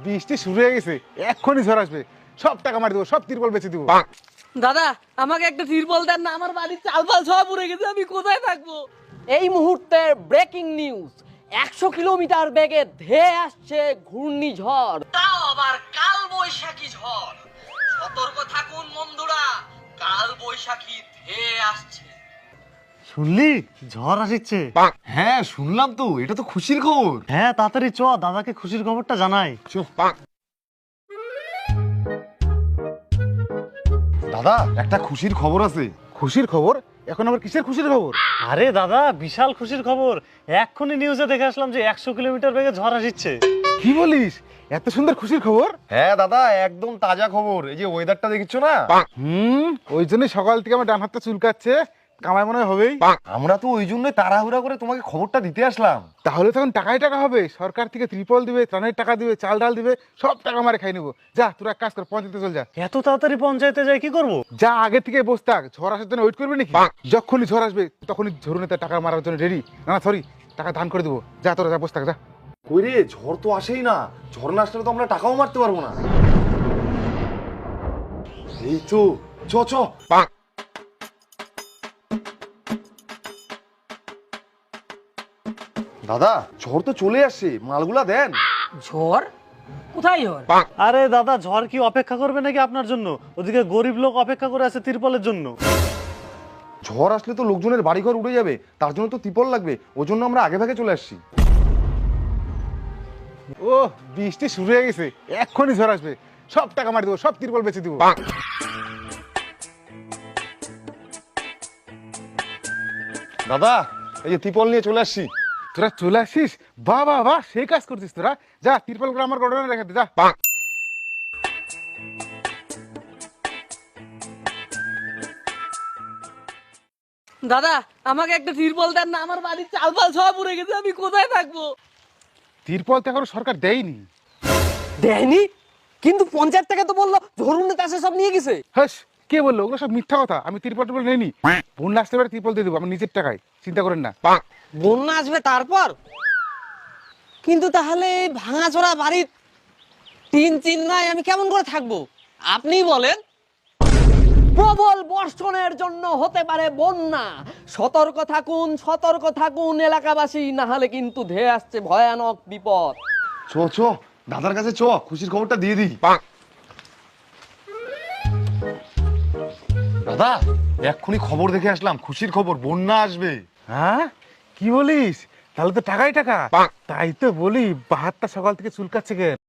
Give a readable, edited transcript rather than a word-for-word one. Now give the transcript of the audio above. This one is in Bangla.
বৃষ্টি শুরু হয়ে গেছে, এক্ষুনি ঝড় আসবে। সব টাকা মারি দেবো, সব তিরপল বেচে দেবো। দাদা আমাকে একটা তিরপল দেন না, আমার বাড়ির চালপাল সব উড়ে গেছে, আমি কোথায় থাকবো? এই মুহূর্তে ব্রেকিং নিউজ, 100 কিলোমিটার বেগে ধেয়ে আসছে ঘূর্ণিঝড়, তাও আবার কাল বৈশাখী ঝড়। সতর্ক থাকুন বন্ধুরা, কাল বৈশাখী ধেয়ে আসছে। শুনলি ঝড় আসছে? হ্যাঁ শুনলাম তো, এটা তো খুশির খবর। হ্যাঁ তাড়াতাড়ি চ, দাদাকে খুশির খবরটা জানাই। দাদা একটা খুশির খবর আছে। খুশির খবর? এখন আবার কিসের খুশির খবর? আরে দাদা বিশাল খুশির খবর, এক্ষুনি নিউজে দেখে আসলাম যে 100 কিলোমিটার বেগে ঝড় আসছে। কি বলিস? এত সুন্দর খুশির খবর? হ্যাঁ দাদা একদম তাজা খবর। এই যে ওয়েদারটা দেখছো না, ওই জন্যই সকাল থেকে আমার ডান হাতটা চুলকাচ্ছে, কামাই মনে হয় হবেই। আমরা তো ওই জন্যই তাড়াহুড়া করে তোমাকে খবরটা দিতে আসলাম। তাহলে তখন টাকাই টাকা হবে, সরকার থেকে ত্রিপল দিবে, ত্রাণের টাকা দিবে, চাল ডাল দিবে, সব টাকা মারে খাই নেবো। যা তোরা এক কাজ কর, পঞ্চায়েতে চল যা। এত তাড়াতাড়ি পঞ্চায়েতে যাই কি করব? যা আগে থেকে বসে থাক, ঝড় আসার জন্য ওয়েট করবি নাকি? যখনই ঝড় আসবে তখনই ঝড়ুনে তার টাকা মারার জন্য রেডি। না সরি, টাকা দান করে দেবো। যা তোরা যা, বসে থাক যা। কই রে, ঝড় তো আসেই না। ঝড় না আসলে তো আমরা টাকাও মারতে পারবো না। এই তো, চ চ। দাদা ঝড় তো চলে আসছে, মালগুলা দেন। ঝড়? কোথায় ঝড়? আরে দাদা ঝড় কি অপেক্ষা করবে নাকি আপনার জন্য? ওদিকে গরিব লোক অপেক্ষা করে আছে তিরপলের জন্য। ঝড় আসলে তো লোকজনের বাড়িঘর উড়ে যাবে, তার জন্য তো ত্রিপল লাগবে। ওই জন্য আমরা আগে ভাগে চলে আসছি। ও বৃষ্টি শুরু হয়ে গেছে, এক্ষুনি ঝড় আসবে। সব টাকা মারি দেবো, সব তিরপল বেচে দেবো। দাদা এই যে ত্রিপল নিয়ে চলে আসছি। তোরা চলে আসিস? বাহ বাহ বাহ, সেই কাজ করছিস তোরা। যা তিরপল করে আমার গোডাউনে রেখে দে, যা। দাদা আমাকে একটা তিরপল দেন না, আমার বাড়ির চালপাল সব উড়ে গেছে, আমি কোথায় থাকবো? তিরপল তো এখনো সরকার দেয়নি। দেয়নি? কিন্তু পঞ্চায়েত থেকে তো বললো ঝড়ুনে চাষে সব নিয়ে গেছে। হ্যাঁ, কে বললো? ওগুলো সব মিথ্যা কথা। আমি তিরপল টিরপল নেইনি। বন্যা আসতে পারে, তিরপল দিয়ে দেবো আমার নিজের টাকায়, চিন্তা করেন না। বন্যা আসবে তারপর? কিন্তু তাহলে ভাঙাচোরা বাড়ির টিন চিন্নায় আমি কেমন করে থাকবো আপনি বলেন? প্রবল বর্ষণের জন্য হতে পারে বন্যা, সতর্ক থাকুন এলাকাবাসী, না হলে কিন্তু ধেয়ে আসছে ভয়ানক বিপদ। চ চ, দাদার কাছে চ, খুশির খবরটা দিয়ে দিই। দাদা এক্ষুনি খবর দেখে আসলাম, খুশির খবর, বন্যা আসবে। হ্যাঁ কি বলিস? তাহলে তো টাকাই টাকা। তাই তো বলি, বাহাতটা সকাল থেকে চুলকাচ্ছে কেন?